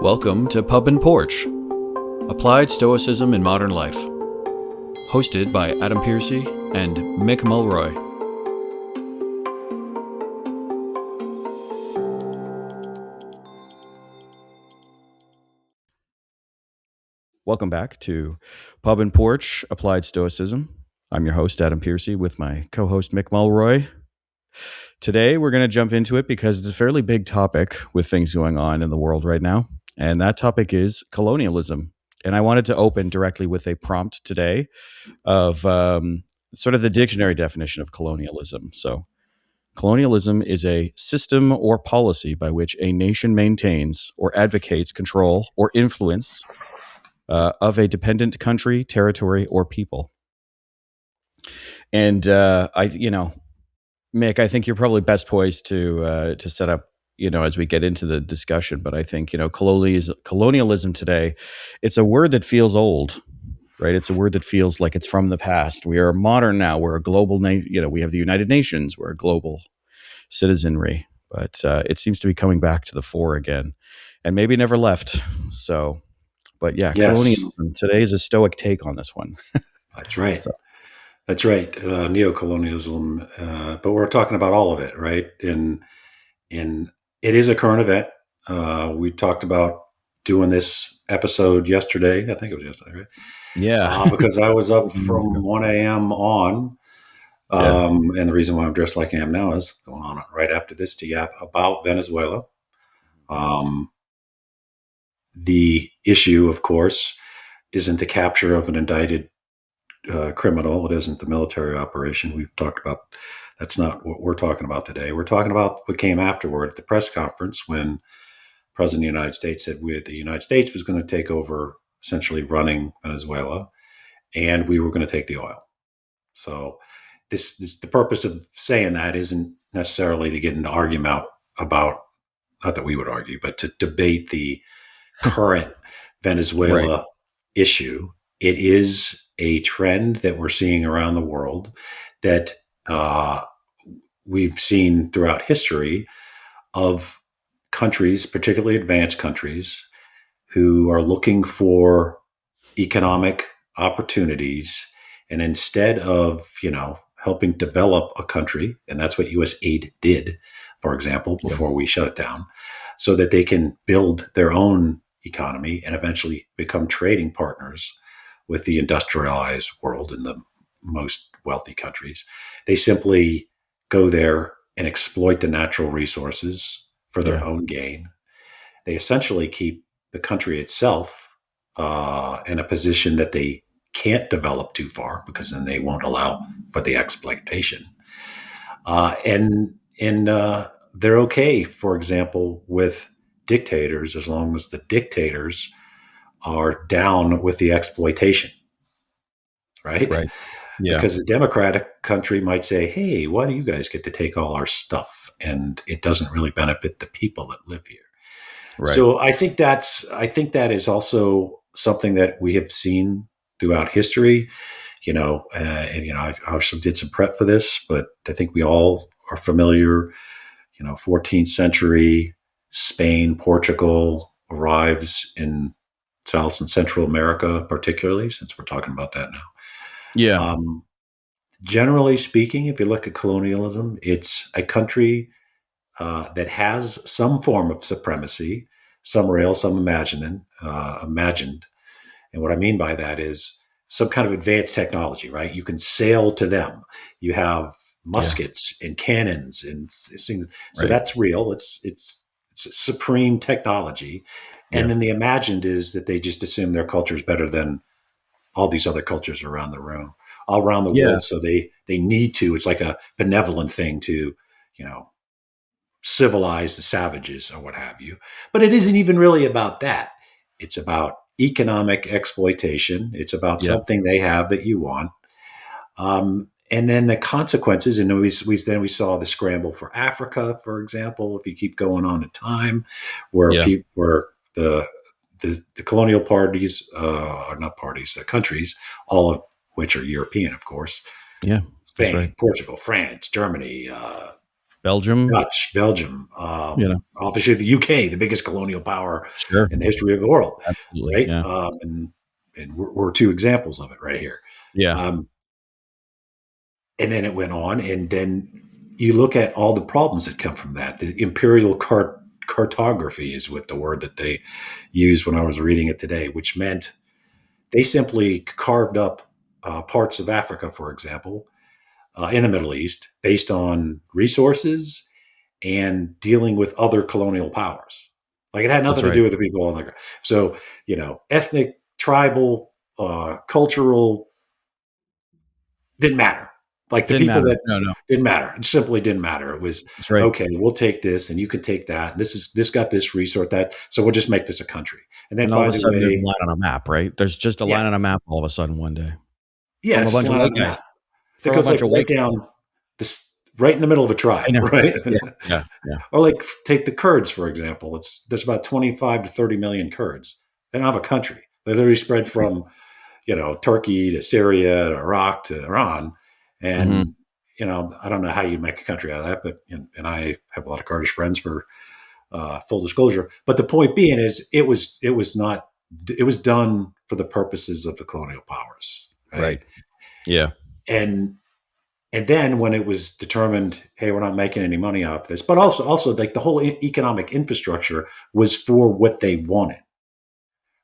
Welcome to Pub and Porch, Applied Stoicism in Modern Life, hosted by Adam Piercy and Mick Mulroy. Welcome back to Pub and Porch, Applied Stoicism. I'm your host, Adam Piercy, with my co-host, Mick Mulroy. Today, we're going to jump into it because it's a fairly big topic with things going on in the world right now. And that topic is colonialism. And I wanted to open directly with a prompt today of sort of the dictionary definition of colonialism. So, colonialism is a system or policy by which a nation maintains or advocates control or influence of a dependent country, territory, or people. And Mick, I think you're probably best poised to set up, as we get into the discussion. But I think, colonialism today, it's a word that feels old, right? It's a word that feels like it's from the past. We are modern now. We're a global nation. We have the United Nations. We're a global citizenry. But it seems to be coming back to the fore again, and maybe never left. So, but yeah, yes. Colonialism today is a Stoic take on this one. That's right. That's right. Neocolonialism, but we're talking about all of it, right? And it is a current event. We talked about doing this episode yesterday. I think it was yesterday, right? Yeah. Because I was up from 1 a.m. on. And the reason why I'm dressed like I am now is going on right after this to yap about Venezuela. The issue, of course, isn't the capture of an indicted criminal. It isn't the military operation we've talked about. That's not what we're talking about today. We're talking about what came afterward at the press conference when the President of the United States said the United States was going to take over, essentially running Venezuela, and we were going to take the oil. So this the purpose of saying that isn't necessarily to get into argument about, not that we would argue, but to debate the current Venezuela issue. It is a trend that we're seeing around the world that we've seen throughout history of countries, particularly advanced countries, who are looking for economic opportunities. And instead of, helping develop a country, and that's what U.S. aid did, for example, before we shut it down, so that they can build their own economy and eventually become trading partners with the industrialized world and the most wealthy countries. They simply go there and exploit the natural resources for their own gain. They essentially keep the country itself in a position that they can't develop too far, because then they won't allow for the exploitation. And they're okay, for example, with dictators, as long as the dictators are down with the exploitation, right? Yeah. Because a democratic country might say, hey, why do you guys get to take all our stuff? And it doesn't really benefit the people that live here. Right. So I think that is also something that we have seen throughout history, I actually did some prep for this, but I think we all are familiar, 14th century Spain, Portugal arrives in South and Central America, particularly, since we're talking about that now. Yeah. Generally speaking, if you look at colonialism, it's a country that has some form of supremacy, some real, some imagined. And what I mean by that is some kind of advanced technology, right? You can sail to them. You have muskets and cannons and things. So that's real. It's supreme technology. And then the imagined is that they just assume their culture is better than all these other cultures around the world. So they need to, it's like a benevolent thing to, civilize the savages or what have you. But it isn't even really about that. It's about economic exploitation. It's about something they have that you want. And then the consequences, and we saw the scramble for Africa, for example, if you keep going on in time, where the colonial parties, or not parties, the countries, all of which are European, of course. Yeah. Spain, Portugal, France, Germany, Belgium. Dutch, Belgium, You know, obviously the UK, the biggest colonial power sure, in the history of the world, absolutely, right? yeah, And we're two examples of it right here. yeah, Um, and then it went on, and then you look at all the problems that come from that. The imperial cartography is what the word that they used when I was reading it today, which meant they simply carved up parts of Africa, for example, in the Middle East, based on resources and dealing with other colonial powers. Like it had that's nothing to right. do with the people on the ground. So, ethnic, tribal, cultural didn't matter. Like the Didn't people matter. that No, no, didn't matter. It simply didn't matter. It was that's right. okay. We'll take this, and you can take that. This got this resource that. So we'll just make this a country. And then, And all of by a the sudden, there's a way, line on a map, right? There's just a yeah, line on a map all of a sudden one day yeah, from a it's just bunch a of line white on the guys, map that from a goes bunch like of right white guys. down this, right in the middle of a I tribe, know. right? Yeah, yeah, yeah. Or like take the Kurds, for example. There's about 25 to 30 million Kurds. They don't have a country. They're literally spread from, Turkey to Syria to Iraq to Iran. Mhm. And, I don't know how you make a country out of that, but, and I have a lot of Kurdish friends for full disclosure. But the point being is it was done for the purposes of the colonial powers. Right. Right. Yeah. And and then when it was determined, hey, we're not making any money off this, but also like the whole economic infrastructure was for what they wanted,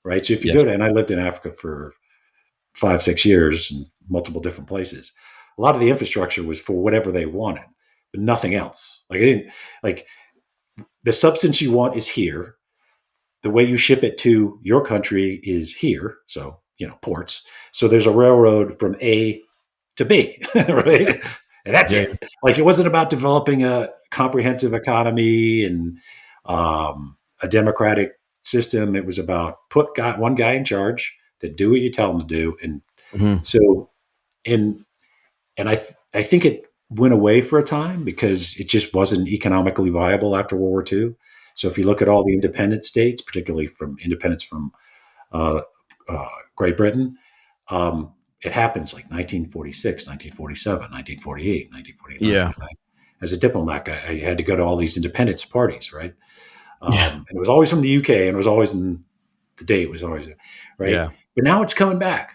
right? So if you Yes. go to, and I lived in Africa for 5, 6 years in multiple different places, a lot of the infrastructure was for whatever they wanted, but nothing else. Like I didn't like the substance you want is here. The way you ship it to your country is here. So, ports. So there's a railroad from A to B, right? And that's Yeah. it. Like it wasn't about developing a comprehensive economy and a democratic system. It was about one guy in charge that do what you tell him to do. And Mhm. so, and I think it went away for a time because it just wasn't economically viable after World War II. So if you look at all the independent states, particularly from independence from uh, uh, Great Britain, it happens like 1946, 1947, 1948, 1949. Yeah. As a diplomat, I had to go to all these independence parties, right? Yeah. And it was always from the UK, and it was always in the date was always right. Yeah. But now it's coming back.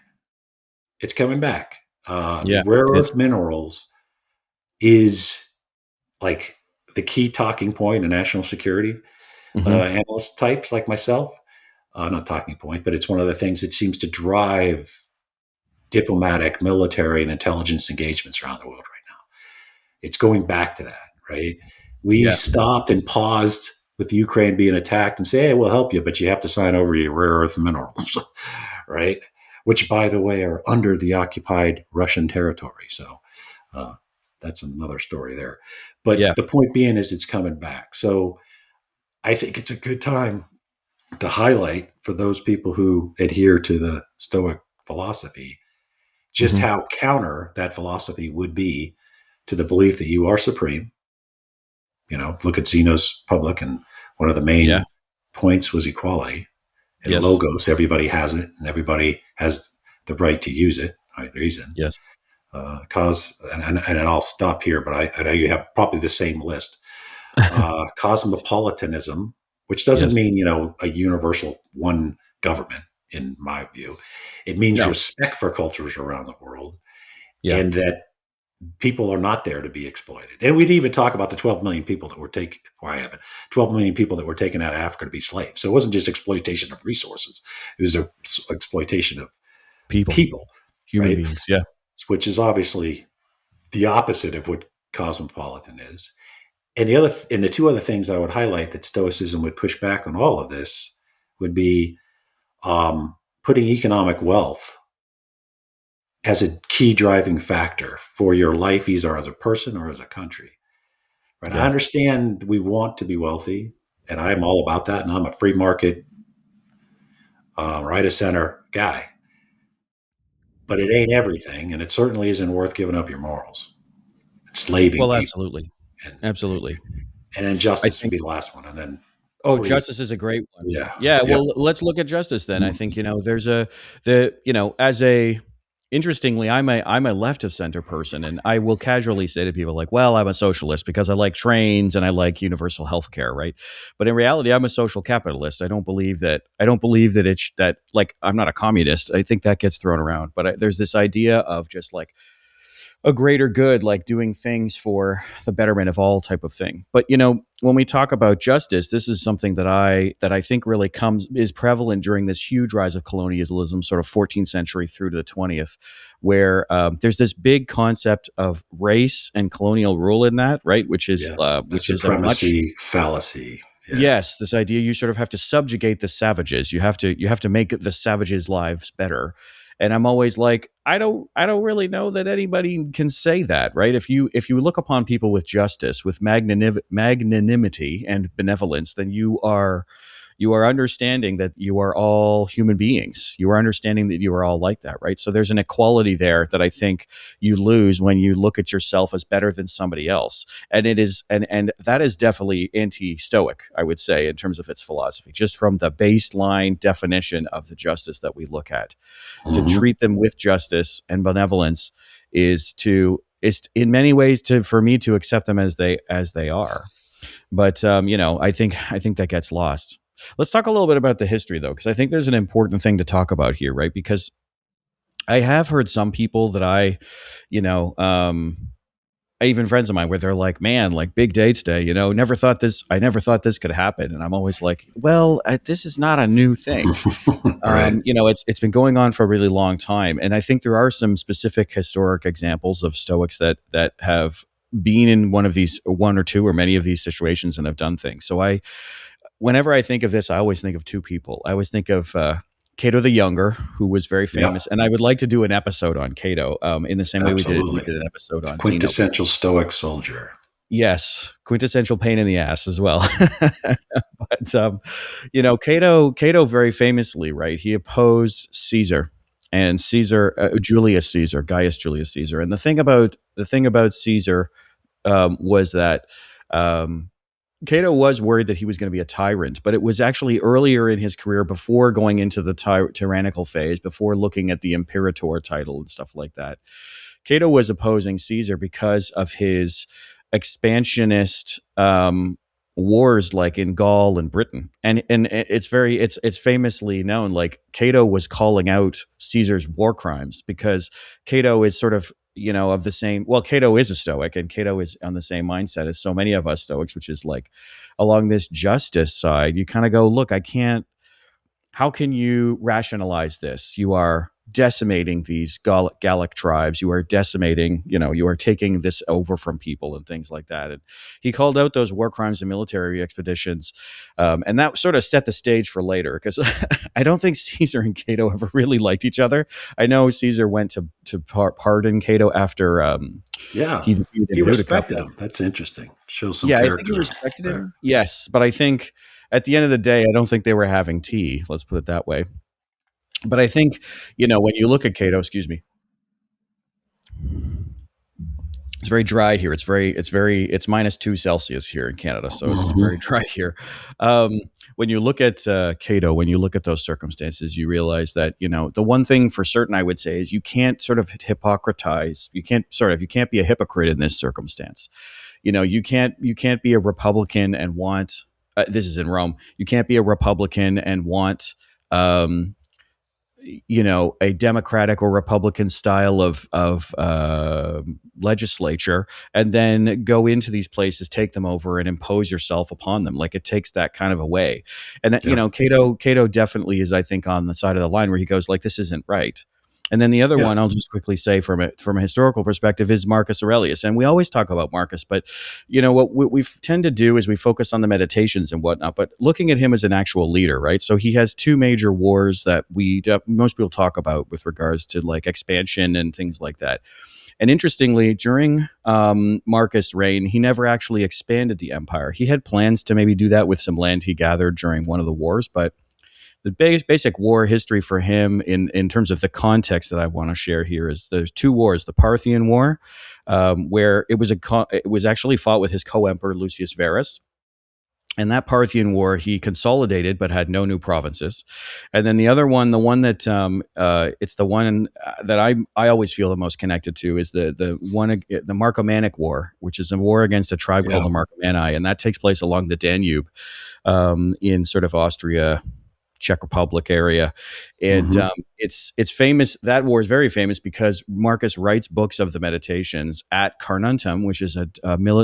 It's coming back. The Yeah. rare It is. earth minerals is like the key talking point in national security Mhm. analyst types like myself. Not talking point, but it's one of the things that seems to drive diplomatic, military, and intelligence engagements around the world right now. It's going back to that, right? We Yeah. stopped and paused with Ukraine being attacked and say, hey, we'll help you, but you have to sign over your rare earth minerals, right? Which, by the way, are under the occupied Russian territory. So uh, that's another story there. Yeah. But the point being is it's coming back. So I think it's a good time to highlight for those people who adhere to the Stoic philosophy just Mhm. how counter that philosophy would be to the belief that you are supreme. Look at Zeno's Public, and one of the Yeah. main points was equality. And Yes. logos, everybody has it, and everybody has the right to use it. Right, reason. Yes. And I'll stop here, but I know you have probably the same list. Cosmopolitanism, which doesn't Yes. mean a universal one government. In my view, it means No. respect for cultures around the world, Yeah. and that people are not there to be exploited. And we'd even talk about the 12 million people that were taken, or I haven't, 12 million people that were taken out of Africa to be slaves. So it wasn't just exploitation of resources; it was exploitation of People. people, Human right? beings. Yeah. Which is obviously the opposite of what cosmopolitan is. And the two other things I would highlight that Stoicism would push back on all of this would be putting economic wealth as a key driving factor for your life, either as a person or as a country. Right? I Yeah. understand we want to be wealthy, and I am all about that, and I'm a free market, right of center guy. But it ain't everything, and it certainly isn't worth giving up your morals, enslaving Well, people, absolutely. and Absolutely. and then I justice would think be the last one, and then Oh, I'll leave. justice is a great one. Yeah, Yeah, yep. well, let's look at justice then. I think, there's the, as a interestingly, I'm a left of center person, and I will casually say to people like, "Well, I'm a socialist because I like trains and I like universal health care," right? But in reality, I'm a social capitalist. I don't believe that it's that like I'm not a communist. I think that gets thrown around, but there's this idea of just like a greater good, like doing things for the betterment of all type of thing. But when we talk about justice, this is something that I think really is prevalent during this huge rise of colonialism, sort of 14th century through to the 20th, where there's this big concept of race and colonial rule in that, right? Which is Yes, the a much supremacy fallacy. Yeah. yes, this idea you sort of have to subjugate the savages. You have to make the savages' lives better. And I'm always like, I don't really know that anybody can say that, right? If you look upon people with justice, with magnanimity and benevolence, then you are understanding that you are all human beings. You are understanding that you are all like that, right? So there's an equality there that I think you lose when you look at yourself as better than somebody else. And it is and that is definitely anti-Stoic, I would say, in terms of its philosophy, just from the baseline definition of the justice that we look at. To Mhm. treat them with justice and benevolence is in many ways to for me to accept them as they are. But I think that gets lost. Let's talk a little bit about the history, though, because I think there's an important thing to talk about here, right? Because I have heard some people that you know, even friends of mine, where they're like, "Man, like big day today, never thought this. I never thought this could happen." And I'm always like, "Well, this is not a new thing. Right. It's been going on for a really long time." And I think there are some specific historic examples of Stoics that have been in one or two or many of these situations and have done things. So whenever I think of this, I always think of two people. I always think of Cato the Younger, who was very Yep. famous, and I would like to do an episode on Cato, in the same way we Absolutely. did an episode It's on Zeno. quintessential Stoic soldier. Yes, quintessential pain in the ass as well. But Cato very famously, right? He opposed Caesar and Julius Caesar, Gaius Julius Caesar. And the thing about Caesar was that um, Cato was worried that he was going to be a tyrant, but it was actually earlier in his career, before going into the tyrannical phase, before looking at the imperator title and stuff like that. Cato was opposing Caesar because of his expansionist wars, like in Gaul and Britain, and it's famously known. Like Cato was calling out Caesar's war crimes because Cato is sort of of the same. Well, Cato is a Stoic, and Cato is on the same mindset as so many of us Stoics, which is like along this justice side. You kind of go, look, I can't. How can you rationalize this? You are decimating these Gallic tribes. You are decimating, you are taking this over from people and things like that. And he called out those war crimes and military expeditions. And that sort of set the stage for later, because I don't think Caesar and Cato ever really liked each other. I know Caesar went to pardon Cato after Yeah. he defeated He him in Utica. respected him. That's interesting. Shows some Yeah, I think he character respected there. him. Yes, but I think at the end of the day, I don't think they were having tea. Let's put it that way. But I think, when you look at Cato, excuse me, it's very dry here. It's -2 Celsius here in Canada, so it's very Mhm. dry here. When you look at Cato, when you look at those circumstances, you realize that the one thing for certain I would say is you can't sort of hypocritize. You can't be a hypocrite in this circumstance. You can't be a Republican and want. This is in Rome. You can't be a Republican and want. Um, a Democratic or Republican style of legislature, and then go into these places, take them over, and impose yourself upon them. Like, it takes that kind of a way. And Yep. Cato definitely is, I think, on the side of the line where he goes like, this isn't right. And then the other Yeah. one I'll just quickly say from a historical perspective is Marcus Aurelius. And we always talk about Marcus, but what we tend to do is we focus on the meditations and whatnot, but looking at him as an actual leader, right? So he has two major wars that most people talk about with regards to like expansion and things like that. And interestingly, during Marcus' reign, he never actually expanded the empire. He had plans to maybe do that with some land he gathered during one of the wars, but the basic war history for him, in terms of the context that I want to share here, is there's two wars: the Parthian War, where it was actually fought with his co-emperor Lucius Verus, And that Parthian War, he consolidated but had no new provinces. And then the other one, the one that it's the one that I always feel the most connected to, is the one, the Marcomannic War, which is a war against a tribe called Yeah. the Marcomanni, and that takes place along the Danube, in sort of Austria, Czech Republic area. And Hmm. it's famous. That war is very famous because Marcus writes books of the Meditations at Carnuntum, which is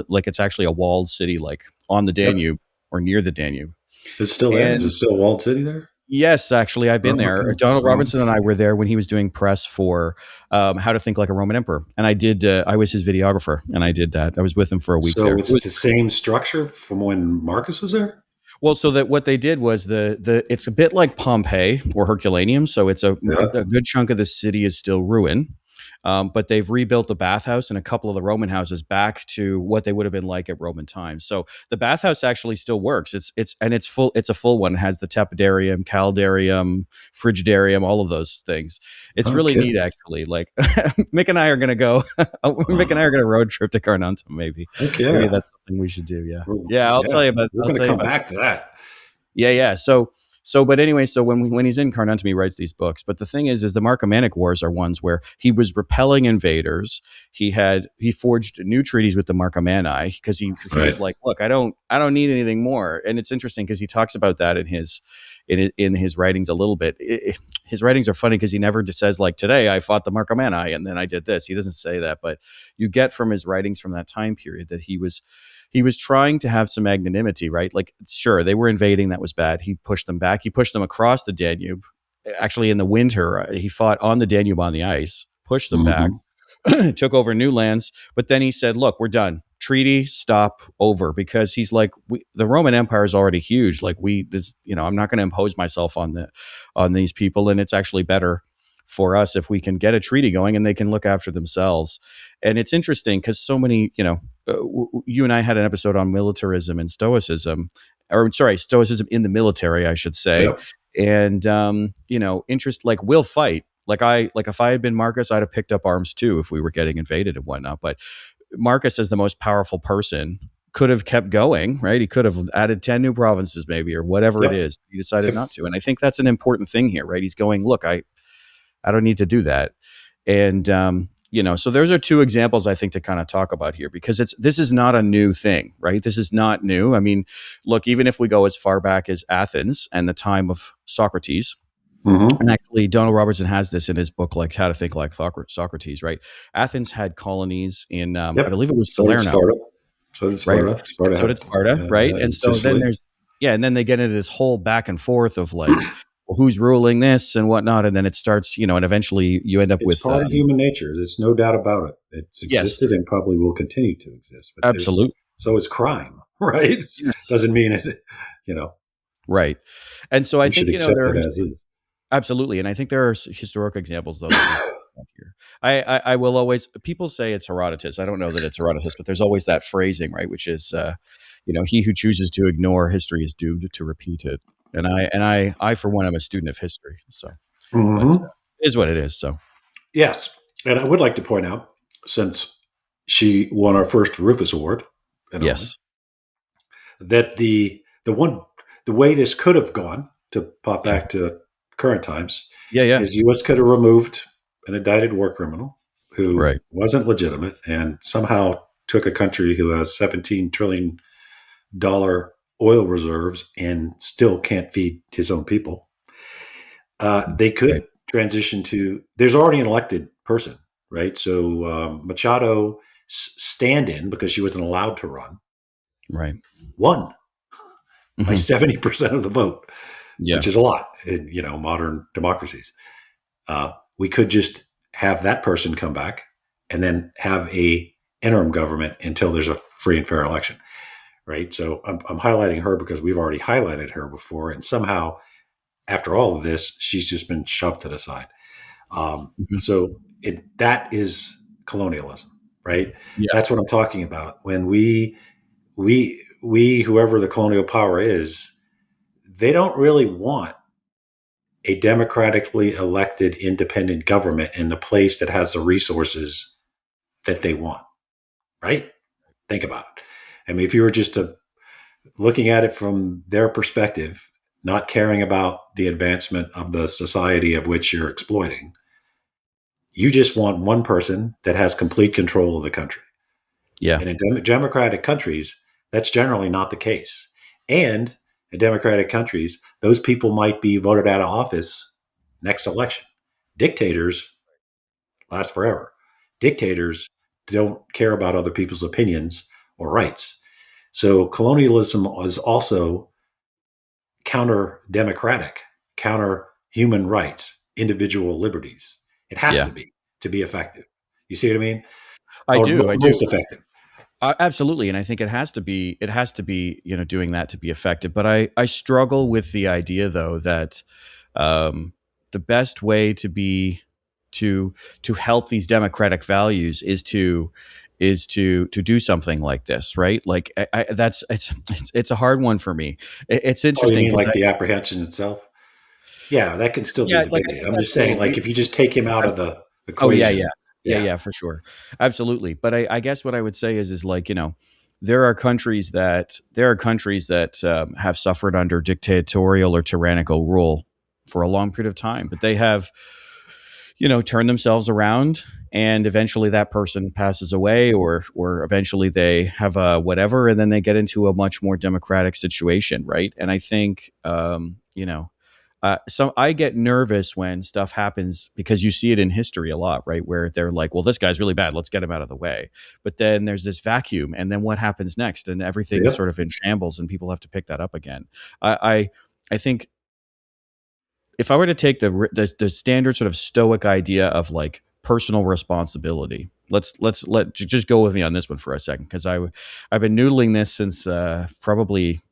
like it's actually a walled city, like on the Yep. Danube or near the Danube. It's still there. Is it And still a walled city there? yes, actually, I've been Oh, there. okay. Donald Well, Robertson and I were there when he was doing press for How to Think Like a Roman Emperor, and I did. I was his videographer, and I did that. I was with him for a week there. so It it's was the same structure from when Marcus was there? Well, so that what they did was the it's a bit like Pompeii or Herculaneum. So it's Yeah. a good chunk of the city is still ruin, but they've rebuilt the bathhouse and a couple of the Roman houses back to what they would have been like at Roman times. So the bathhouse actually still works. It's full. It's a full one. It has the tepidarium, caldarium, frigidarium, all of those things. It's really Okay. neat, actually. Like Mick and I are gonna go. Mick and I are gonna road trip to Carnuntum. Maybe Okay. that's something we should do. Yeah, Well, yeah. yeah. We're I'll going to tell you come about back to that. yeah, yeah. But anyway, so when he's in Carnuntum, he writes these books. But the thing is the Marcomannic Wars are ones where he was repelling invaders. He forged new treaties with the Marcomanni because he Right. was like, look, I don't need anything more. And it's interesting because he talks about that in his writings a little bit. His writings are funny because he never just says like, today I fought the Marcomanni and then I did this. He doesn't say that, but you get from his writings from that time period that he was trying to have some magnanimity, right? Like, sure, they were invading. That was bad. He pushed them back. He pushed them across the Danube. Actually, in the winter, he fought on the Danube on the ice, pushed them back, Hmm. took over new lands. But then he said, look, we're done. Treaty, stop, over. Because he's like, the Roman Empire is already huge. Like, I'm not going to impose myself on these people. And it's actually better for us if we can get a treaty going and they can look after themselves. And it's interesting because so many, you and I had an episode on militarism and Stoicism, or sorry, Stoicism in the military, I should say. Yep. And interest, like, we'll fight. Like if I had been Marcus, I'd have picked up arms too if we were getting invaded and whatnot. But Marcus, as the most powerful person, could have kept going, right? He could have added 10 new provinces, maybe, or whatever it Yep. is. He decided Yep. not to. And I think that's an important thing here, right? He's going, look, I don't need to do that. And so those are two examples I think to kind of talk about here because this is not a new thing, right? This is not new. I mean, look, even if we go as far back as Athens and the time of Socrates, Hmm. and actually Donald Robertson has this in his book, like How to Think Like Socrates, right? Athens had colonies in, I Yep. believe it was So did Salerno, Sparta. So did right? Sparta. Sparta So had did Sparta, right? And so then Sicily. and then they get into this whole back and forth of like, well, who's ruling this and whatnot, and then it starts, and eventually you end up It's with, part of human nature. There's no doubt about it. It's yes, existed and probably will continue to exist. But there's absolutely, so is crime, right? yes, Doesn't mean it. You know, right. And so I we should think accept there it are as is. absolutely, and I think there are historic examples though that we have here. I will always people say it's Herodotus. I don't know that it's Herodotus, but there's always that phrasing, right, which is, he who chooses to ignore history is doomed to repeat it. And I for one, am a student of history, so but Hmm. it is what it is. So Yes, and I would like to point out, since she won our first Rufus Award in Owen, yes, that the way this could have gone, to pop back to current times, yeah, yeah, is U.S. could have removed an indicted war criminal who right, wasn't legitimate and somehow took a country who has $17 trillion oil reserves and still can't feed his own people. They right, could transition to, there's already an elected person, right? So Machado stand in, because she wasn't allowed to run, right, won by hmm 70% of the vote, yeah, which is a lot in modern democracies. We could just have that person come back and then have a interim government until there's a free and fair election, right? So I'm highlighting her because we've already highlighted her before, and somehow after all of this, she's just been shoved to the side. hmm That is colonialism, right? yeah, That's what I'm talking about. When we whoever the colonial power is, they don't really want a democratically elected independent government in the place that has the resources that they want, right? Think about it. I mean, if you were just looking at it from their perspective, not caring about the advancement of the society of which you're exploiting. You just want one person that has complete control of the country. Yeah. And in democratic countries, that's generally not the case. And in democratic countries, those people might be voted out of office next election. Dictators last forever. Dictators don't care about other people's opinions or rights. So colonialism is also counter democratic, counter human rights, individual liberties. It has Yeah. to be effective. You see what I mean? I Or do. I do. most effective. Absolutely, and I think it has to be. It has to be, doing that to be effective. But I struggle with the idea, though, that um, the best way to to help these democratic values is to do something like this, right? Like that's it's a hard one for me. It's Oh, you interesting mean because like the apprehension itself? Yeah, that can still be yeah, like I debated. think I'm just saying, like, absolutely. if you just take him out of the Oh yeah, yeah, equation, yeah, yeah, yeah, for sure, absolutely. But I guess what I would say is like there are countries that have suffered under dictatorial or tyrannical rule for a long period of time, but they have turned themselves around, and eventually that person passes away, or eventually they have a whatever, and then they get into a much more democratic situation, right? And I think so I get nervous when stuff happens because you see it in history a lot, right? Where they're like, well, this guy's really bad. Let's get him out of the way. But then there's this vacuum. And then what happens next? And everything's yep, sort of in shambles and people have to pick that up again. I think if I were to take the standard sort of Stoic idea of like personal responsibility, just go with me on this one for a second, because I've been noodling this since probably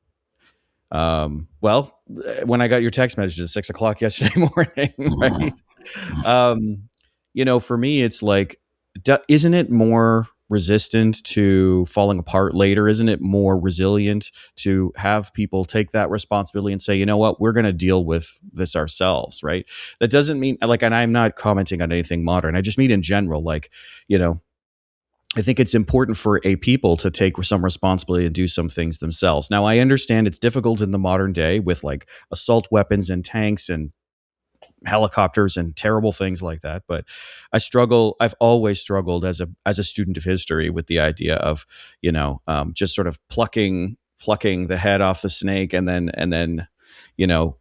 well, when I got your text message at 6 o'clock yesterday morning, mhm, right? Um, for me, it's like, isn't it more resistant to falling apart later? Isn't it more resilient to have people take that responsibility and say, you know what, we're going to deal with this ourselves, right? That doesn't mean like, and I'm not commenting on anything modern. I just mean in general, like, you know, I think it's important for a people to take some responsibility and do some things themselves. Now, I understand it's difficult in the modern day with like assault weapons and tanks and helicopters and terrible things like that, but I've always struggled as a student of history with the idea of just sort of plucking the head off the snake, and then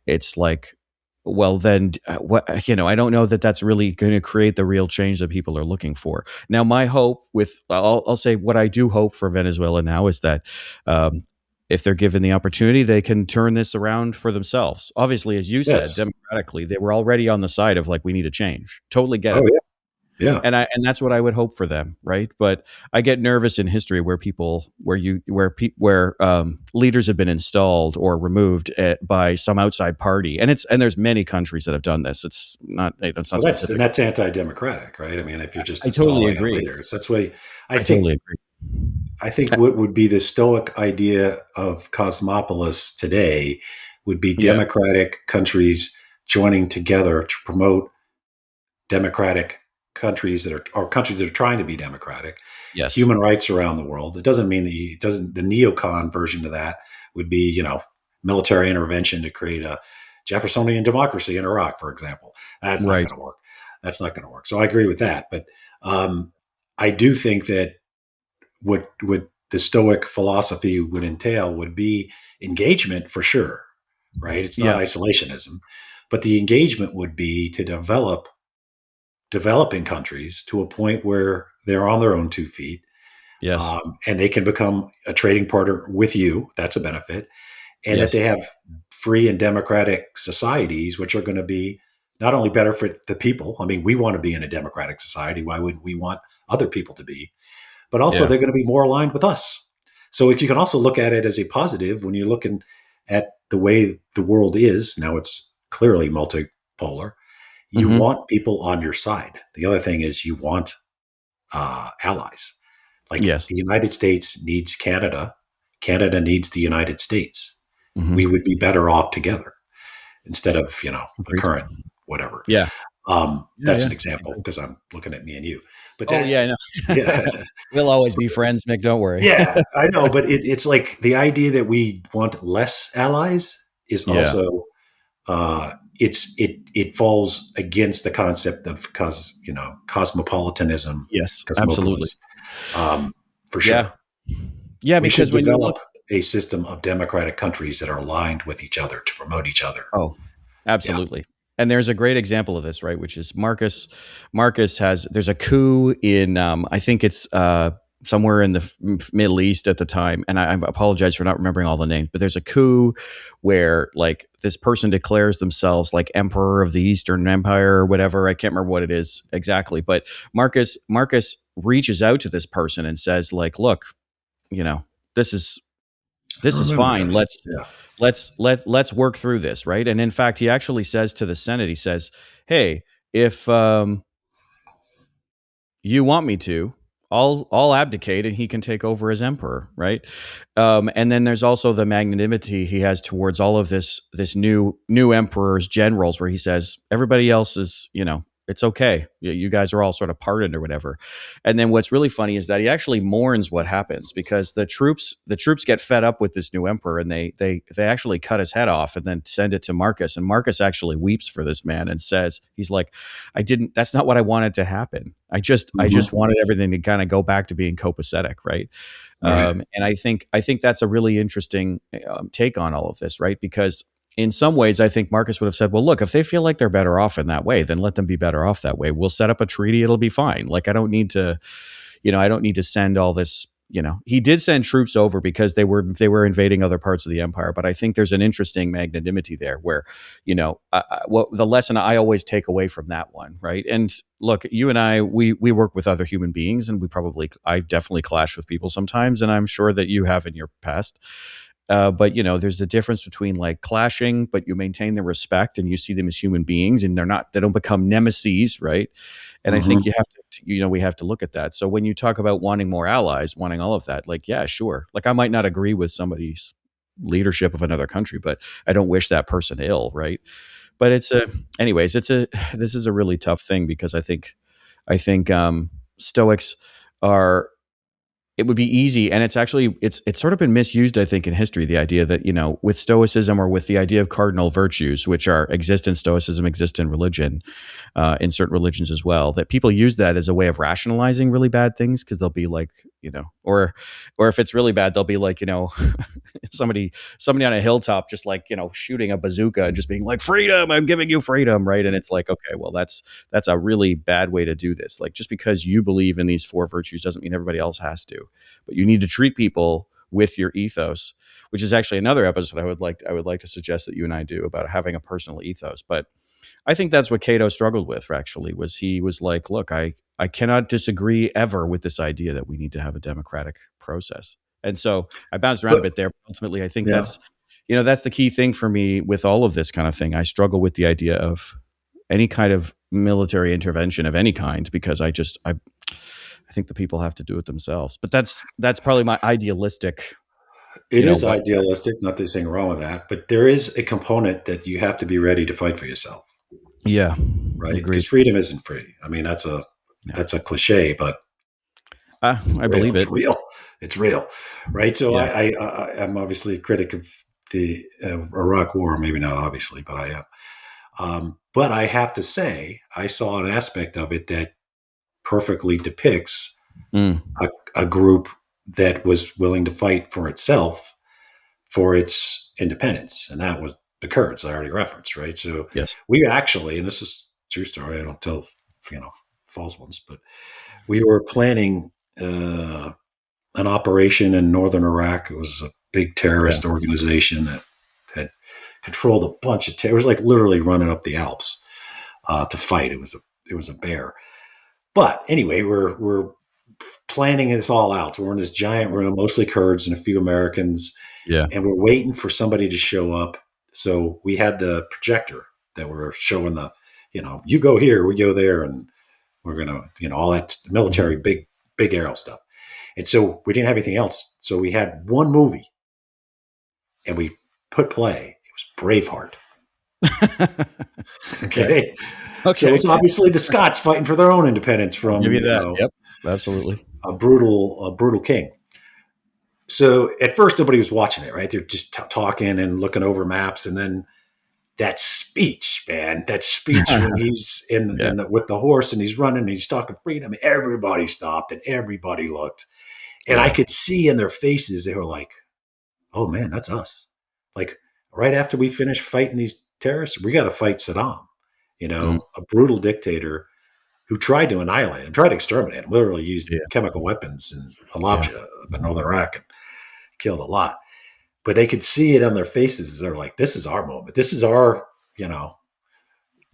it's like, well, then what, I don't know that that's really going to create the real change that people are looking for. Now, my hope with I'll say what I do hope for Venezuela now is that um, if they're given the opportunity, they can turn this around for themselves. Obviously, as you said, yes, democratically, they were already on the side of like, we need a change. Totally get oh it. yeah, yeah. And that's what I would hope for them, right? But I get nervous in history where leaders have been installed or removed by some outside party, and there's many countries that have done this. It's not Well, specific. that's anti-democratic, right? I mean, if you're just I totally installing agree. leaders, that's why I I totally think agree. I think what would be the Stoic idea of cosmopolis today would be Yeah. democratic countries joining together to promote democratic countries that are or countries that are trying to be democratic, Yes. human rights around the world. It doesn't mean that it doesn't the neocon version of that would be, military intervention to create a Jeffersonian democracy in Iraq, for example. That's not Right. going to work. That's not going to work. So I agree with that. But I do think that what the Stoic philosophy would entail would be engagement for sure, right? It's not Yeah. isolationism, but the engagement would be to develop developing countries to a point where they're on their own 2 feet, Yes. and they can become a trading partner with you. That's a benefit, and that Yes. they have free and democratic societies, which are going to be not only better for the people. I mean, we want to be in a democratic society. Why wouldn't we want other people to be? But also, Yeah. they're going to be more aligned with us. So, if you can also look at it as a positive when you're looking at the way the world is now, it's clearly multipolar. You Hmm. want people on your side. The other thing is you want allies. Like Yes. the United States needs Canada, Canada needs the United States. Hmm. We would be better off together instead of the Agreed. current whatever. Yeah. Yeah, That's yeah. an example because I'm looking at me and you. But Oh, that, yeah, no. yeah, We'll always be friends, Mick, don't worry. yeah, I know. But it's like the idea that we want less allies is Yeah. also it falls against the concept of cosmopolitanism, Yes, absolutely. cosmopolis, for Yeah. sure. Yeah, We should because when you look develop a system of democratic countries that are aligned with each other to promote each other. Oh, Yeah. absolutely. And there's a great example of this, right? Which is Marcus. Marcus has there's a coup in I think it's somewhere in the Middle East at the time, and I apologize for not remembering all the names, but there's a coup where like this person declares themselves like emperor of the Eastern Empire or whatever. I can't remember what it is exactly, but Marcus reaches out to this person and says like, look, you know, this is I this is remember fine. this. Yeah. Let's work through this, right? And in fact, he actually says to the Senate, he says, "Hey, if you want me to, I'll abdicate and he can take over as emperor, right? And then there's also the magnanimity he has towards all of this new emperor's generals, where he says everybody else is, it's okay. You guys are all sort of pardoned or whatever. And then what's really funny is that he actually mourns what happens, because the troops get fed up with this new emperor, and they actually cut his head off and then send it to Marcus. And Marcus actually weeps for this man and says, he's like, that's not what I wanted to happen. I just Hmm. wanted everything to kind of go back to being copacetic, right? Right. And I think that's a really interesting take on all of this, right? Because in some ways, I think Marcus would have said, "Well, look, if they feel like they're better off in that way, then let them be better off that way. We'll set up a treaty; it'll be fine. Like I don't need to send all this." He did send troops over because they were invading other parts of the empire. But I think there's an interesting magnanimity there, where, what the lesson I always take away from that one, right? And look, you and I, we work with other human beings, and I've definitely clashed with people sometimes, and I'm sure that you have in your past. But there's the difference between like clashing, but you maintain the respect and you see them as human beings, and they don't become nemesis, right? And I think Hmm. you have to, we have to look at that. So when you talk about wanting more allies, wanting all of that, like, yeah, sure. Like I might not agree with somebody's leadership of another country, but I don't wish that person ill, right? But anyways, this is a really tough thing, because I think Stoics are it would be easy, and it's sort of been misused, I think, in history, the idea that, with stoicism, or with the idea of cardinal virtues, which are exist in stoicism, exist in religion, in certain religions as well, that people use that as a way of rationalizing really bad things, because they'll be like, or if it's really bad, they'll be like, somebody on a hilltop just like, shooting a bazooka and just being like, freedom, I'm giving you freedom, right? And it's like, okay, well, that's a really bad way to do this. Like, just because you believe in these four virtues doesn't mean everybody else has to, but you need to treat people with your ethos, which is actually another episode I would like to suggest that you and I do, about having a personal ethos. But I think that's what Cato struggled with, actually, was he was like, look, I cannot disagree ever with this idea that we need to have a democratic process. And so I bounced around a But bit there. But ultimately, I think yeah, that's the key thing for me with all of this kind of thing. I struggle with the idea of any kind of military intervention of any kind, because I think the people have to do it themselves. But that's probably my idealistic, it is what. idealistic. Not that there's anything wrong with that, but there is a component that you have to be ready to fight for yourself, Yeah, right? Because agreed. freedom isn't free. I mean, Yeah, that's a cliche, but I real. believe It's it. real. It's real, right? So Yeah, I'm obviously a critic of the Iraq War. Maybe not obviously, but I am. But I have to say, I saw an aspect of it that perfectly depicts mm, a group that was willing to fight for itself for its independence, and that was the Kurds I already referenced, right? So yes, we actually, and this is a true story. I don't tell false ones, but we were planning an operation in northern Iraq. It was a big yeah, terrorist organization that had controlled a bunch of. It was like literally running up the Alps to fight. It was a bear. But anyway, we're planning this all out. So we're in this giant room, mostly Kurds and a few Americans, yeah. and we're waiting for somebody to show up. So we had the projector that we're showing you go here, we go there, and we're gonna, all that Mhm. military, big arrow stuff. And so we didn't have anything else. So we had one movie, and we put play. It was Braveheart. Okay. Okay. So Okay. it's obviously the Scots fighting for their own independence I'll give from, you that. Yep. Absolutely. a brutal king. So at first nobody was watching it, right? They're just talking and looking over maps, and then that speech, man, that speech when he's Yeah. with the horse and he's running and he's talking freedom, everybody stopped and everybody looked, and I Yeah. could see in their faces they were like, "Oh man, that's us!" Like right after we finish fighting these terrorists, we got to fight Saddam, Mm, a brutal dictator who tried to annihilate him, tried to exterminate him, literally used yeah. chemical weapons in Yeah. Halabja, up in northern Iraq, and killed a lot. But they could see it on their faces. They're like, "This is our moment. This is our, you know,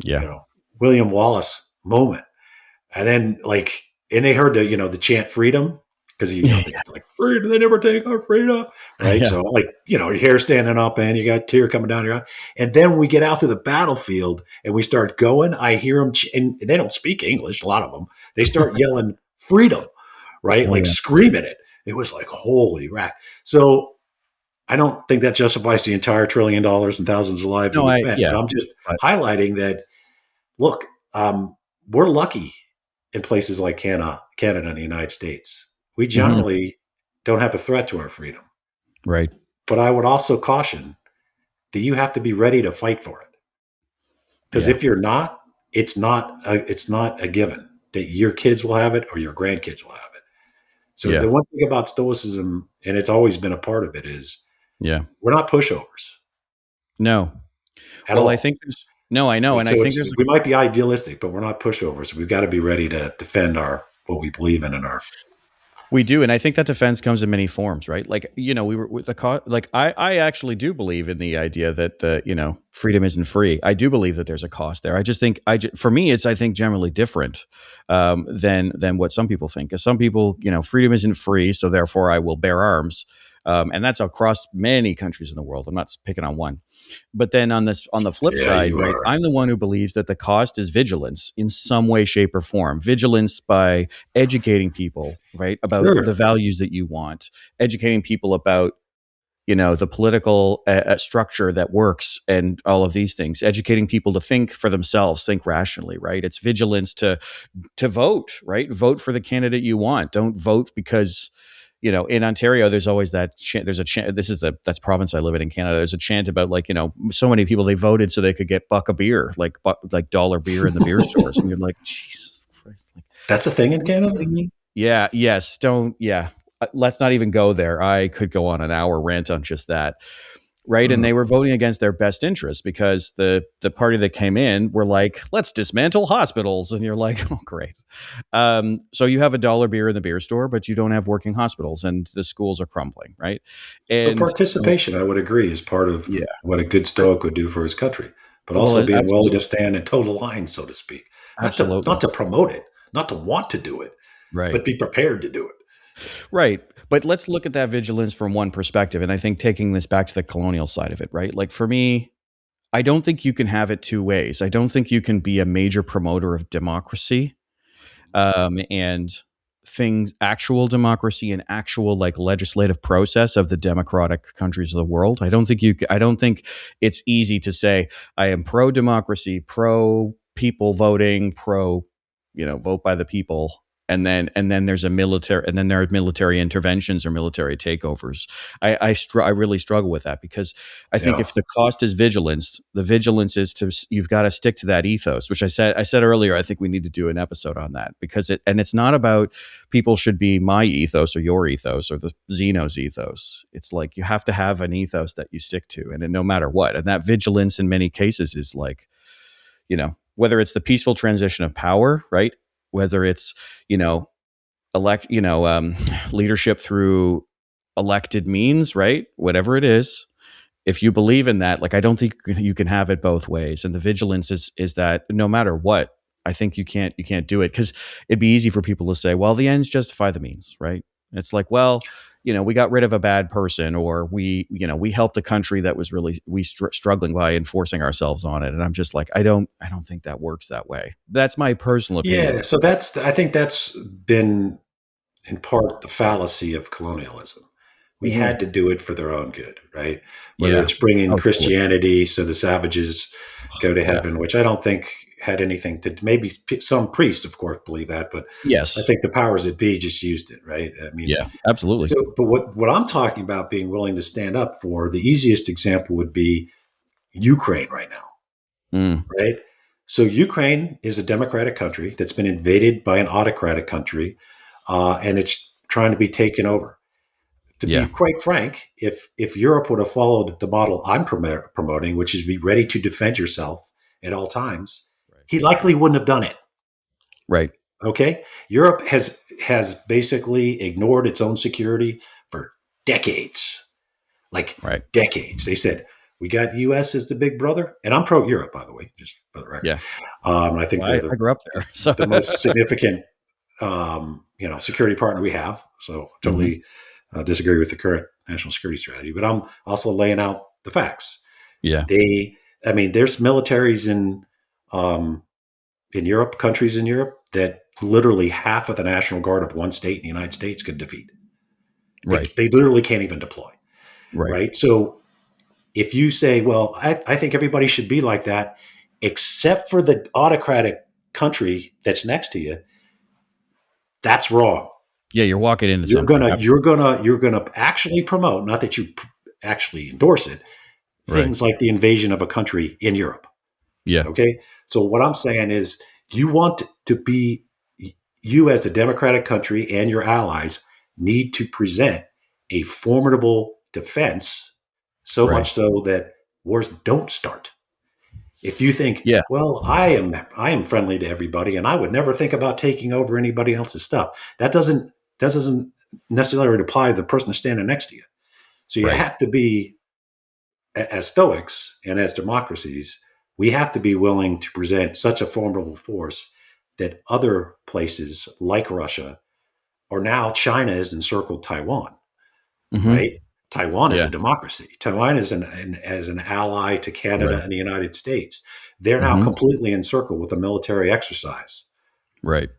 Yeah. you know, William Wallace moment." And then and they heard the chant freedom because Yeah. they're like freedom, they never take our freedom, right? Yeah. So your hair standing up and you got tear coming down your eye. And then when we get out to the battlefield and we start going, I hear them, and they don't speak English. A lot of them, they start yelling freedom, right? Oh, Like yeah. screaming it. It was like holy rack. So I don't think that justifies the entire $1 trillion and thousands of lives that No, we spent, yeah. but I'm just But highlighting that. Look, we're lucky in places like Canada and the United States. We mhm, generally don't have a threat to our freedom. right. But I would also caution that you have to be ready to fight for it. Because Yeah. if you're not, it's not a given that your kids will have it or your grandkids will have it. So Yeah. the one thing about Stoicism, and it's always been a part of it, is Yeah. we're not pushovers No. at Well, I all. think there's no, I know. Right? And I So think there's we might be idealistic, but we're not pushovers. We've got to be ready to defend our what we believe in and our. We do, and I think that defense comes in many forms, right? Like, we were with the like I actually do believe in the idea that freedom isn't free. I do believe that there's a cost there. I just think for me, it's I think generally different than what some people think. Because some people, freedom isn't free, so therefore I will bear arms, and that's across many countries in the world. I'm not picking on one. But then on the flip Yeah, side, you right, are. I'm the one who believes that the cost is vigilance in some way, shape, or form. Vigilance by educating people, right, about the Sure. values that you want, educating people about the political structure that works and all of these things, educating people to think for themselves, think rationally, right? It's vigilance to vote, right? Vote for the candidate you want. Don't vote because in Ontario, there's always that chant. There's a chant. That's province I live in Canada. There's a chant about so many people they voted so they could get buck a beer, like dollar beer in the beer stores, and you're like, Jesus Christ, like, That's a thing in are you Canada? kidding me? Yeah. Yes. Don't. Yeah. Let's not even go there. I could go on an hour rant on just that, right? And Mm. they were voting against their best interests because the party that came in were like, let's dismantle hospitals, and you're like, oh great. So you have a dollar beer in the beer store, but you don't have working hospitals, and the schools are crumbling, right? So And so participation, I would agree, is part of yeah, what a good I- Stoic would do for his country, but well, also being willing to absolutely, stand and toe the line, so to speak. Not absolutely, to promote it, not to want to do it, right, but be prepared to do it. right. But let's look at that vigilance from one perspective, and I think taking this back to the colonial side of it, right? Like for me, I don't think you can have it two ways. I don't think you can be a major promoter of democracy and things, actual democracy and actual like legislative process of the democratic countries of the world. I don't think it's easy to say I am pro democracy, pro people voting, pro vote by the people. And then there's a military, and then there are military interventions or military takeovers. I really struggle with that because I think Yeah. if the cost is vigilance, the vigilance is you've got to stick to that ethos, which I said earlier. I think we need to do an episode on that because it's not about people should be my ethos or your ethos or the Zeno's ethos. It's like you have to have an ethos that you stick to, and no matter what. And that vigilance in many cases is like, whether it's the peaceful transition of power, right? Whether it's you know elect leadership through elected means, right? Whatever it is, if you believe in that, like I don't think you can have it both ways. And the vigilance is that no matter what, I think you can't do it because it'd be easy for people to say, well, the ends justify the means, right? It's like, well, we got rid of a bad person, or we helped a country that was really struggling by enforcing ourselves on it. And I'm just like, I don't think that works that way. That's my personal opinion. Yeah. So I think that's been in part the fallacy of colonialism. We Hmm. had to do it for their own good, right? Whether Yeah. it's bringing Oh, totally. Christianity so the savages go to Yeah. heaven, which I don't think had anything to, maybe some priests, of course, believe that, but I Yes. think the powers that be just used it, right? I mean, Yeah. Absolutely. so, but what I'm talking about being willing to stand up for, the easiest example would be Ukraine right now, Mm. right? So Ukraine is a democratic country that's been invaded by an autocratic country, and it's trying to be taken over. To be Yeah. quite frank, if Europe would have followed the model I'm promoting, which is be ready to defend yourself at all times, Right. he likely wouldn't have done it. Right. Okay, Europe has basically ignored its own security for decades, like Right. decades. They said we got U.S. as the big brother, and I'm pro Europe, by the way, just for the record. Yeah. I think Well, they're I grew up there. So the most significant, security partner we have. So Mhm. totally disagree with the current national security strategy. But I'm also laying out the facts. Yeah. There's militaries in Europe, countries in Europe that literally half of the National Guard of one state in the United States could defeat. Right. They literally can't even deploy, Right. right? So if you say, well, I think everybody should be like that, except for the autocratic country that's next to you, that's wrong. Yeah, you're walking into You're something. gonna you're gonna you're gonna actually promote, not that you actually endorse it, Right. things like the invasion of a country in Europe. Yeah. Okay, so what I'm saying is, you want to be, you as a democratic country and your allies need to present a formidable defense, so Right. much so that wars don't start. If you think, Yeah. well, I am friendly to everybody, and I would never think about taking over anybody else's stuff, that doesn't necessarily apply to the person standing next to you. So you Right. have to be, as Stoics and as democracies, we have to be willing to present such a formidable force that other places like Russia, or now China has encircled Taiwan, Mhm. right? Taiwan is Yeah. a democracy. Taiwan is as an ally to Canada Right. and the United States. They're now Mhm. completely encircled with a military exercise. Right.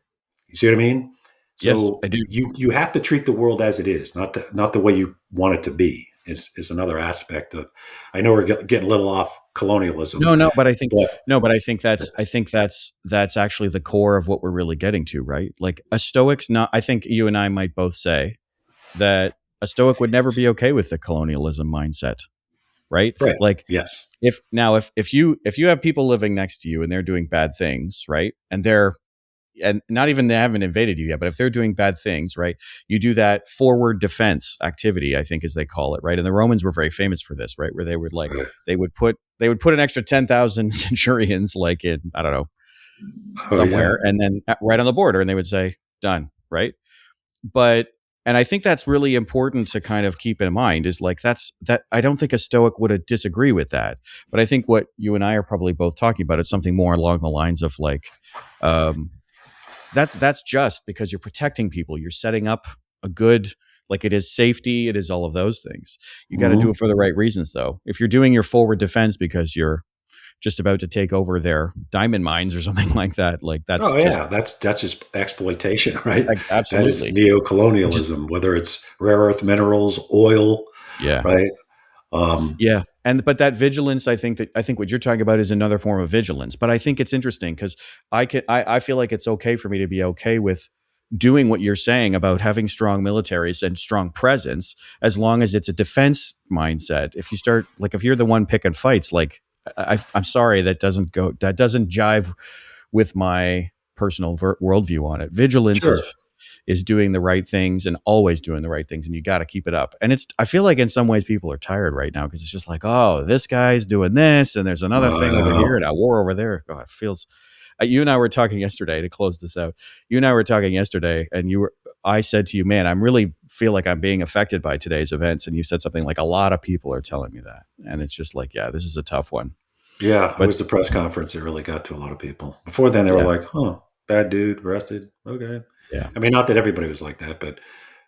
You see what I mean? Yes, So I do. you have to treat the world as it is, not the way you want it to be. Is another aspect of. I know we're getting a little off colonialism, No, no, but I think but no, but I think that's actually the core of what we're really getting to, right? Like a Stoic's not I think you and I might both say that a Stoic would never be okay with the colonialism mindset, right? right, Like yes, if you have people living next to you and they're doing bad things, right? And not even they haven't invaded you yet, but if they're doing bad things, right, you do that forward defense activity, I think as they call it, right? And the Romans were very famous for this, right, where they would like they would put an extra 10,000 centurions like in I don't know oh yeah, somewhere, and then right on the border, and they would say done, right? But and I think that's really important to kind of keep in mind is like that I don't think a Stoic would disagree with that, but I think what you and I are probably both talking about is something more along the lines of like um, that's just because you're protecting people. You're setting up a good like it is safety, it is all of those things. You got to do hmm it for the right reasons though. If you're doing your forward defense because you're just about to take over their diamond mines or something like that, like that's oh just yeah. That's just exploitation, right? like That is absolutely. It just neo-colonialism, whether it's rare earth minerals, oil, yeah. right? Um, Yeah. And but that vigilance, I think what you're talking about is another form of vigilance. But I think it's interesting because I feel like it's okay for me to be okay with doing what you're saying about having strong militaries and strong presence as long as it's a defense mindset. If you start like if you're the one picking fights, like I'm sorry that doesn't jive with my personal worldview on it. Vigilance sure. is doing the right things and always doing the right things, and you got to keep it up. And it's I feel like in some ways people are tired right now because it's just like, oh, this guy's doing this and there's another thing over here Well, and a war over there. God, it feels you and I were talking yesterday to close this out. You and I were talking yesterday, and I said to you, man, I'm really feel like I'm being affected by today's events. And you said something like a lot of people are telling me that. And it's just like, yeah, this is a tough one. yeah, it But was the press conference that really got to a lot of people. Before then, they were yeah, like, "Huh, bad dude, arrested." Okay, yeah, I mean, not that everybody was like that, but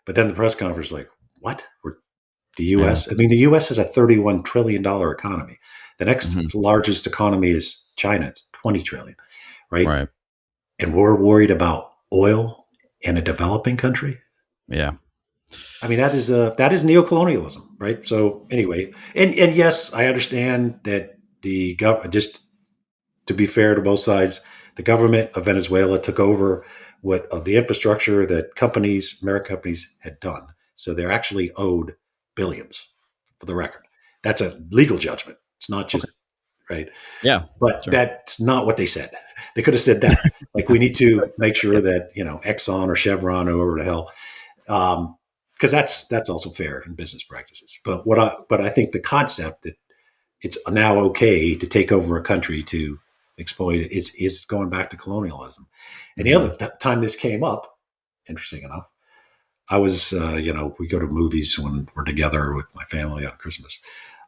then the press conference, like, what? The yeah. U.S. I mean, the U.S. has a $31 trillion economy. The Hmm. next largest economy is China. It's 20 trillion, right? Right. And we're worried about oil in a developing country. Yeah. I mean, that is neocolonialism, right? So anyway, and yes, I understand that the government just. to be fair to both sides, the government of Venezuela took over what the infrastructure that American companies had done. So they're actually owed billions, for the record. That's a legal judgment. It's not Okay. just right. Yeah. But Sure. that's not what they said. They could have said that. Like, we need to make sure that, Exxon or Chevron or whoever the hell, because that's also fair in business practices. But I think the concept that it's now okay to take over a country to exploit it is going back to colonialism. And the other time this came up, interesting enough, I was, we go to movies when we're together with my family on Christmas.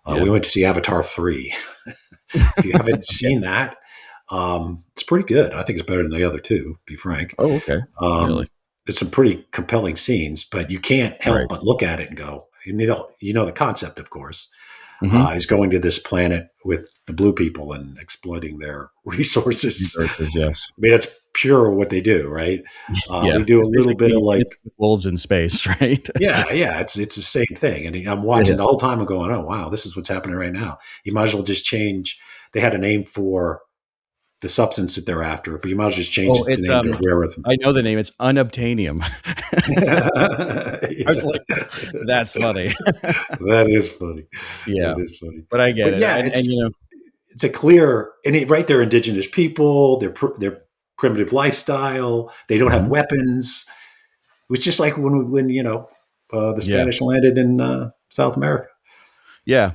We went to see Avatar 3. If you haven't seen that, it's pretty good. I think it's better than the other two, to be frank. Oh, okay. Really? It's some pretty compelling scenes, but you can't help Right. but look at it and go, the concept, of course, Mm-hmm. is going to this planet with the blue people and exploiting their resources. Yes. I mean, that's pure what they do, right? Yeah. They do a It's little bit of basically like, Dances with Wolves in space, right? yeah, it's the same thing. And I'm Yeah. watching the whole time. I'm going, oh wow, this is what's happening right now. You might as well just change. They had a name for the substance that they're after, but you might as well just change Oh, the it's name to rare earth. I know the name. It's unobtainium. I was Yeah. like, that's funny. That is funny. Yeah, That is funny. but I get But it. yeah, And it's a clear right. They're indigenous people. They're primitive lifestyle. They don't have mhm. weapons. It was just like when the Yeah. Spanish landed in South America. Yeah.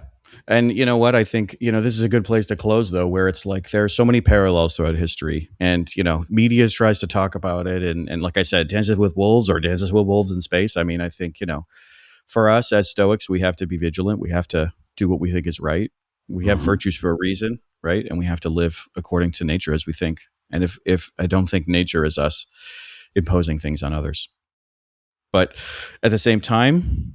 And you know what? I think, this is a good place to close though, where it's like there are so many parallels throughout history. And, media tries to talk about it. And like I said, Dances with Wolves or Dances with Wolves in Space. I mean, I think, for us as Stoics, we have to be vigilant. We have to do what we think is right. We have Mm-hmm. virtues for a reason, right? And we have to live according to nature as we think. And if I don't think nature is us imposing things on others. But at the same time,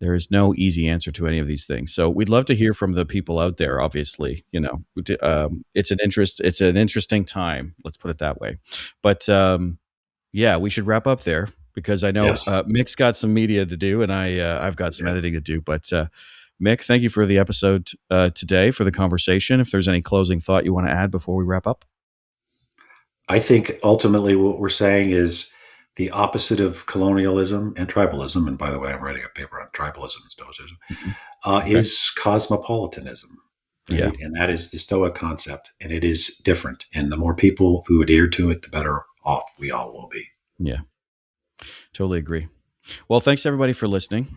there is no easy answer to any of these things. So we'd love to hear from the people out there. Obviously, it's an interesting time. Let's put it that way. But yeah, we should wrap up there because I know Yes. Mick's got some media to do and I've got some editing to do. But Mick, thank you for the episode today, for the conversation. If there's any closing thought you want to add before we wrap up. I think ultimately what we're saying is the opposite of colonialism and tribalism. And by the way, I'm writing a paper on tribalism and Stoicism. Mhm. Okay. Is cosmopolitanism, right? Yeah. And that is the Stoic concept, and it is different. And the more people who adhere to it, the better off we all will be. Yeah. Totally agree. Well, thanks everybody for listening.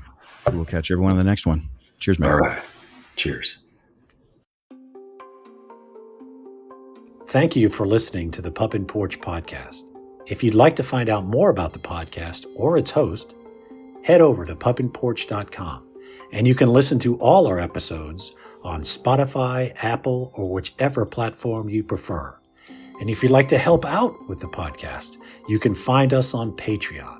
We will catch everyone in the next one. Cheers, Mick. All right. Cheers. Thank you for listening to the Pub and Porch podcast. If you'd like to find out more about the podcast or its host, head over to pubandporch.com, and you can listen to all our episodes on Spotify, Apple, or whichever platform you prefer. And if you'd like to help out with the podcast, you can find us on Patreon.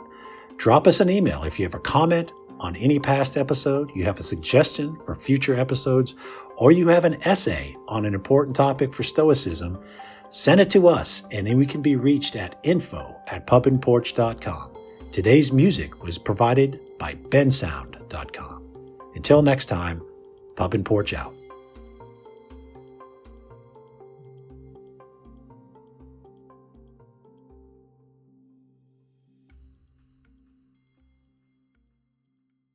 Drop us an email if you have a comment on any past episode, you have a suggestion for future episodes, or you have an essay on an important topic for Stoicism. Send it to us, and then we can be reached at info@pubandporch.com. Today's music was provided by bensound.com. Until next time, Pub and Porch out.